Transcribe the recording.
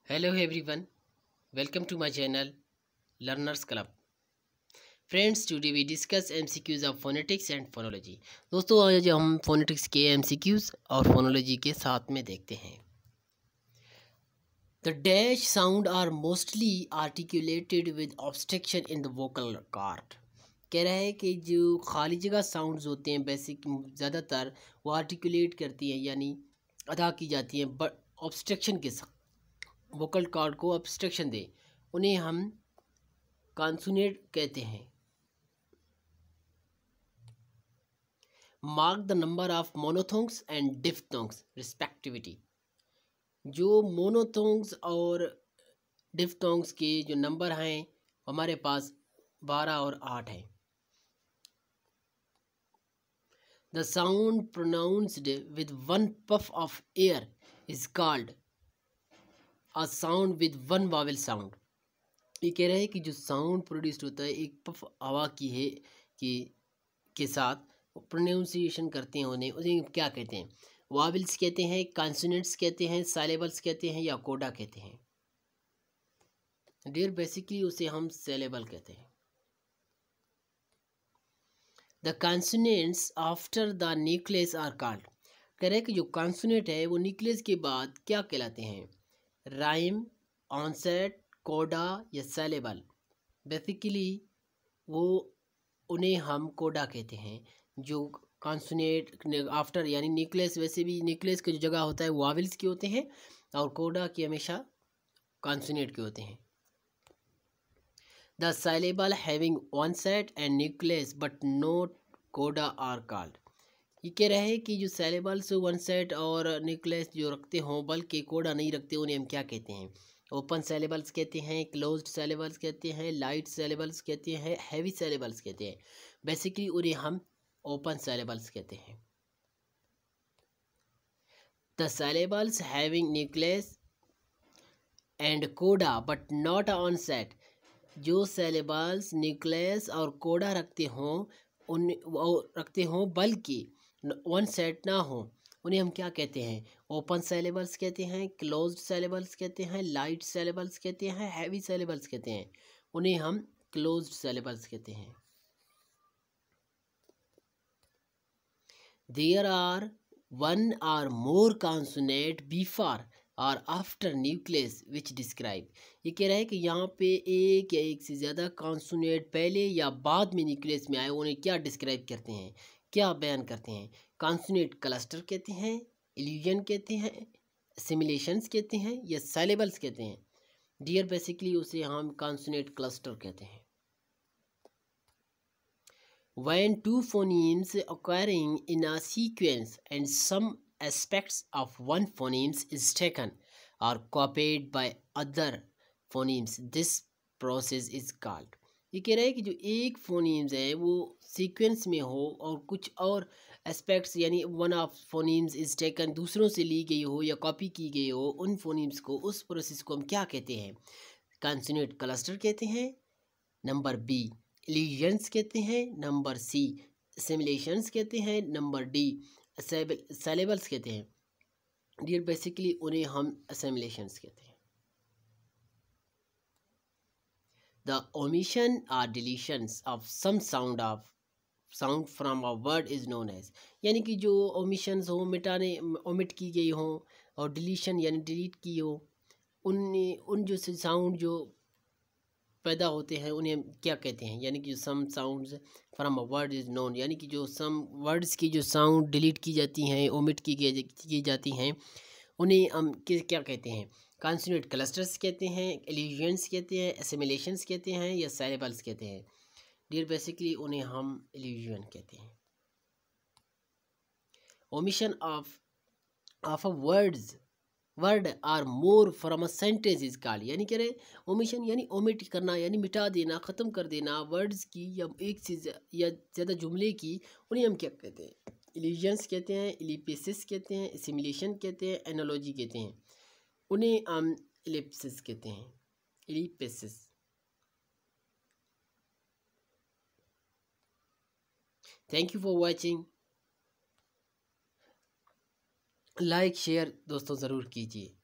Hello everyone, welcome to my channel Learners Club. Friends, today we discuss MCQs of phonetics and phonology. दोस्तों आज हम phonetics के MCQs और phonology के साथ में देखते हैं. The dash sound are mostly articulated with obstruction in the vocal cord. कह रहा है कि जो खाली जगह साउंड्स होते हैं बेसिक ज़्यादातर वो आर्टिकुलेट करती हैं यानी अदा की जाती हैं बट ऑब्स्ट्रक्शन के साथ. वोकल कॉर्ड को ऑब्स्ट्रक्शन दे उन्हें हम कॉन्सोनेंट कहते हैं. Mark the number of monophthongs and diphthongs respectively. जो मोनोथोंग्स और डिफ्थोंग्स के जो नंबर हैं हमारे पास 12 और 8 हैं. The sound pronounced with one puff of air is called a sound with one Wavell sound. ये कह रहे हैं कि जो साउंड प्रोड्यूस्ड होता है एक पफ हवा की है कि के साथ प्रोनाउंसिएशन करते हैं उन्हें क्या कहते हैं? वावेल्स कहते हैं, कॉन्सोनेंट्स कहते हैं, साइलेबल्स कहते हैं या कोडा कहते हैं. डियर बेसिकली उसे हम साइलेबल कहते हैं. The consonants after the nucleus are called. कह रहे हैं कि जो कॉन्सोनेंट है वो न्यूक्लियस के बाद क्या कहलाते हैं? राइम, ऑनसेट, कोडा या साइलेबल. बेसिकली वो उन्हें हम कोडा कहते हैं. जो कॉन्सोनेंट आफ्टर यानी न्यूक्लियस, वैसे भी न्यूक्लियस की जो जगह होता है वावेल्स के होते हैं और कोडा के हमेशा कॉन्सोनेंट के होते हैं. The syllable having onset and nucleus but not coda are called. ये कह रहे हैं कि जो साइलेबल्स ऑनसेट और न्यूक्लियस जो रखते हों बल्कि कोडा नहीं रखते उन्हें हम क्या कहते हैं? ओपन साइलेबल्स कहते हैं, क्लोज्ड साइलेबल्स कहते हैं, लाइट साइलेबल्स कहते हैं, हैवी साइलेबल्स कहते हैं. बेसिकली उन्हें हम ओपन साइलेबल्स कहते हैं. द साइलेबल्स हैविंग न्यूक्लियस एंड कोडा बट नॉट ऑनसेट. जो साइलेबल्स न्यूक्लियस और कोडा रखते हों बल्कि ऑनसेट ना हो उन्हें हम क्या कहते हैं? ओपन साइलेबल्स कहते हैं, क्लोज्ड साइलेबल्स कहते हैं, लाइट साइलेबल्स कहते हैं, हैवी साइलेबल्स कहते हैं. उन्हें हम क्लोज्ड साइलेबल्स कहते हैं. There are one or more consonant before or after nucleus which describe. ये कह रहा है कि यहाँ पे एक या एक से ज़्यादा कॉन्सोनेंट पहले या बाद में न्यूक्लियस में आए उन्हें क्या डिस्क्राइब करते हैं, क्या बयान करते हैं? कॉन्सोनेंट क्लस्टर कहते हैं, इल्यूजन कहते हैं, सिमुलेशंस कहते हैं या साइलेबल्स कहते हैं. डियर बेसिकली उसे हम कॉन्सोनेंट क्लस्टर कहते हैं. When two phonemes occurring in a sequence and some aspects of one phoneme is taken or copied by other phonemes, this process is called. ये कह रहा है कि जो एक फोनीम्स है वो सीक्वेंस में हो और कुछ और एस्पेक्ट्स यानी one of phonemes is taken दूसरों से ली गई हो या कॉपी की गई हो, उन फोनीम्स को उस प्रोसेस को हम क्या कहते हैं? कॉन्सोनेंट क्लस्टर कहते हैं. नंबर बी इल्यूजन्स कहते हैं. नंबर सी सिमुलेशंस कहते हैं. नंबर डी साइलेबल्स कहते हैं. डियर बेसिकली उन्हें हम सिमुलेशंस कहते हैं. The omission or deletions of some sound from a word is known as. यानी कि जो ओमिशंस हो ओमिट की गई हो और डिलीशन यानी डिलीट की हो उन जो साउंड जो पैदा होते हैं उन्हें हम क्या कहते हैं? यानी कि some sounds from a word is known, यानी कि जो सम वर्ड्स की जो साउंड डिलीट की जाती हैं, ओमिट की जाती हैं, उन्हें हम क्या कहते हैं? कॉन्सोनेंट क्लस्टर्स कहते हैं, इल्यूजन्स कहते हैं, असिमिलेशंस कहते हैं या साइलेबल्स कहते हैं. डियर बेसिकली उन्हें हम इल्यूजन कहते हैं. Omission of a word or more from a sentence is called. यानी कह रहे ओमिशन यानी ओमिट करना यानी मिटा देना, ख़त्म कर देना वर्ड्स की या एक से या ज़्यादा जुमले की, उन्हें हम क्या कहते हैं? इल्यूजन्स कहते हैं, इलिप्सिस कहते हैं, सिमुलेशन कहते हैं, एनालॉजी कहते हैं. उन्हें हम इलिप्सिस कहते हैं, ellipsis. Thank you for watching. Like share दोस्तों ज़रूर कीजिए.